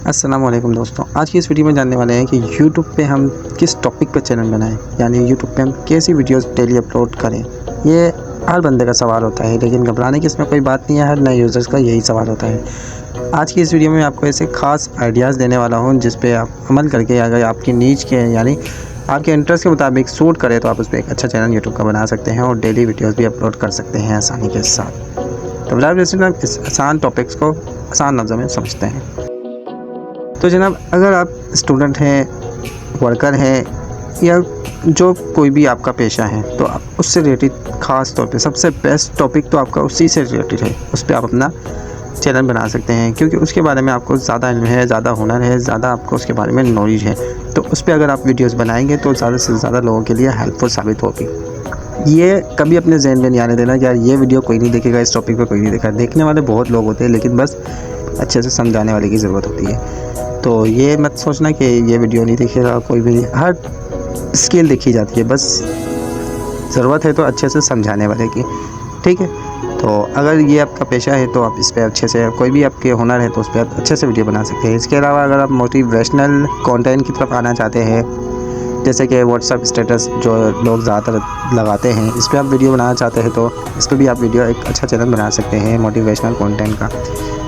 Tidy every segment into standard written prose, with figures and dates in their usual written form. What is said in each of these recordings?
अस्सलाम वालेकुम दोस्तों, आज की इस वीडियो में जानने वाले हैं कि YouTube पे हम किस टॉपिक पर चैनल बनाएं, यानी YouTube पे हम कैसी वीडियोस डेली अपलोड करें। ये हर बंदे का सवाल होता है, लेकिन घबराने की इसमें कोई बात नहीं है। हर नए यूज़र्स का यही सवाल होता है। आज की इस वीडियो में आपको ऐसे ख़ास आइडियाज़ देने वाला हूँ जिस पे आप अमल करके अगर आपकी नीच के यानी आपके इंटरेस्ट के मुताबिक सूट करे तो आप उस पर एक अच्छा चैनल यूट्यूब का बना सकते हैं और डेली वीडियोज़ भी अपलोड कर सकते हैं आसानी के साथ। तो जनाब इस आसान टॉपिक्स को आसान लफ्ज़ों में समझते हैं। तो जनाब अगर आप स्टूडेंट हैं, वर्कर हैं या जो कोई भी आपका पेशा है, तो आप उससे रिलेटेड ख़ास तौर पे सबसे बेस्ट टॉपिक तो आपका उसी से रिलेटेड है। उस पर आप अपना चैनल बना सकते हैं क्योंकि उसके बारे में आपको ज़्यादा इल्म है, ज़्यादा हुनर है, ज़्यादा आपको उसके बारे में नॉलेज है। तो उस पर अगर आप वीडियोस बनाएंगे तो ज़्यादा से ज़्यादा लोगों के लिए हेल्पफुल साबित होगी। ये कभी अपने जहन में नहीं आने देना कि यार ये वीडियो कोई नहीं देखेगा, इस टॉपिक पर कोई नहीं देखा। देखने वाले बहुत लोग होते हैं, लेकिन बस अच्छे से समझाने वाले की ज़रूरत होती है। तो ये मत सोचना कि ये वीडियो नहीं देखेगा कोई भी। हर स्किल देखी जाती है, बस ज़रूरत है तो अच्छे से समझाने वाले की, ठीक है। तो अगर ये आपका पेशा है तो आप इस पर अच्छे से, कोई भी आपके हुनर है तो उस पर आप अच्छे से वीडियो बना सकते हैं। इसके अलावा अगर आप मोटिवेशनल कंटेंट की तरफ आना चाहते हैं, जैसे कि व्हाट्सएप स्टेटस जो लोग ज़्यादातर लगाते हैं, इस पर आप वीडियो बनाना चाहते हैं तो इस पर भी आप वीडियो एक अच्छा चैनल बना सकते हैं मोटिवेशनल कंटेंट का।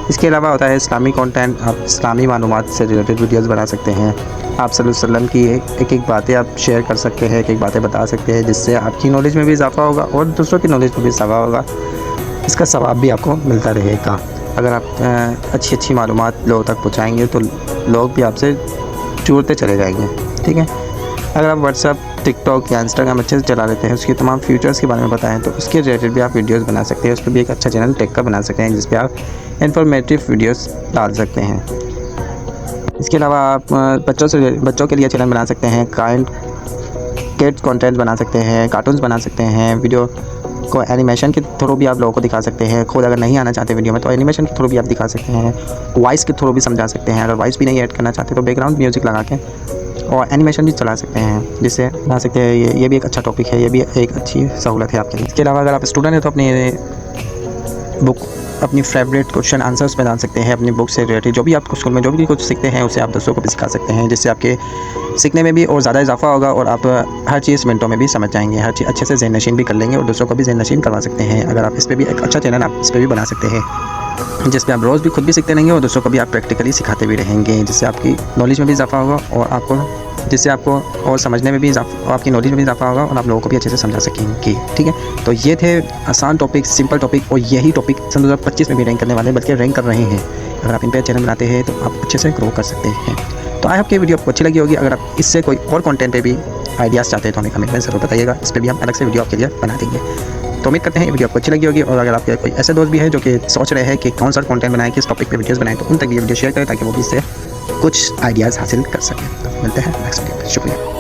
इसके अलावा होता है इस्लामी कंटेंट, आप इस्लामी मालूमात से रिलेटेड वीडियोस बना सकते हैं। आप सल्लल्लाहु अलैहि वसल्लम की एक बातें आप शेयर कर सकते हैं, एक बातें बता सकते हैं, जिससे आपकी नॉलेज में भी इजाफा होगा और दूसरों की नॉलेज में भी इजाफा होगा। इसका सवाब भी आपको मिलता रहेगा। अगर आप अच्छी मालूमात लोगों तक पहुँचाएँगे तो लोग भी आपसे जुड़ते चले जाएंगे, ठीक है। अगर आप व्हाट्सएप, टिकटॉक या इंस्टाग्राम अच्छे से चला लेते हैं, उसके तमाम फीचर्स के बारे में बताएं तो उसके रिलेटेड भी आप वीडियोस बना सकते हैं। उस पर भी एक अच्छा चैनल टेक का बना सकते हैं जिस पे आप इंफॉर्मेटिव वीडियोस डाल सकते हैं। इसके अलावा आप बच्चों के लिए चैनल बना सकते हैं, किड्स कंटेंट बना सकते हैं, कार्टून्स बना सकते हैं। वीडियो को एनिमेशन के थ्रू भी आप लोगों को दिखा सकते हैं। खुद अगर नहीं आना चाहते वीडियो में तो एनिमेशन के थ्रू भी आप दिखा सकते हैं। वॉइस के थ्रू भी समझा सकते हैं। अगर वॉइस भी नहीं ऐड करना चाहते तो बैकग्राउंड म्यूज़िक लगा के और एनिमेशन भी चला सकते हैं, जिससे बना सकते हैं। ये भी एक अच्छा टॉपिक है, ये भी एक अच्छी सहूलत है आपके लिए। इसके अलावा अगर आप स्टूडेंट हैं तो अपनी फेवरेट क्वेश्चन आंसर्स में डाल सकते हैं। अपनी बुक से रिलेटेड जो भी आप स्कूल में जो भी कुछ सीखते हैं उसे आप दूसरों को भी सिखा सकते हैं, जिससे आपके सीखने में भी और ज़्यादा इजाफा होगा और आप हर चीज़ मिनटों में भी समझ जाएंगे। हर चीज़ अच्छे से ज़हन नशीन भी कर लेंगे और दूसरों को भी ज़हन नशीन करवा सकते हैं। अगर आप इस पर भी एक अच्छा चैनल आप इस पर भी बना सकते हैं, जिसमें आप रोज़ भी खुद भी सीखते रहेंगे और दूसरों को भी आप प्रैक्टिकली सिखाते भी रहेंगे, जिससे आपकी नॉलेज में भी इजाफा होगा और जिससे आपको और समझने में भी इजाफा, आपकी नॉलेज में भी इजाफा होगा और आप लोगों को भी अच्छे से समझा सकेंगे, ठीक है। तो ये थे आसान टॉपिक, सिंपल टॉपिक, और यही टॉपिक सन 2025 में भी रैंक करने वाले हैं, बल्कि रैंक कर रहे हैं। अगर आप इन पर चैनल बनाते हैं तो आप अच्छे से ग्रो कर सकते हैं। तो आई होप कि वीडियो आपको अच्छी लगी होगी। अगर आप इससे कोई और कंटेंट पे भी आइडियाज़ चाहते हैं तो हमें कमेंट में ज़रूर बताइएगा। इस पर भी हम अलग से वीडियो आपके लिए बना देंगे। तो उम्मीद करते हैं ये वीडियो आपको अच्छी लगी होगी। और अगर आपके कोई ऐसे दोस्त भी हैं जो कि सोच रहे हैं कि कौन सा कंटेंट बनाएं, किस टॉपिक पे वीडियोस बनाएं, तो उन तक ये वीडियो शेयर करें ताकि वो भी इससे कुछ आइडियाज़ हासिल कर सकें। तो मिलते हैं नेक्स्ट वीडियो में। शुक्रिया।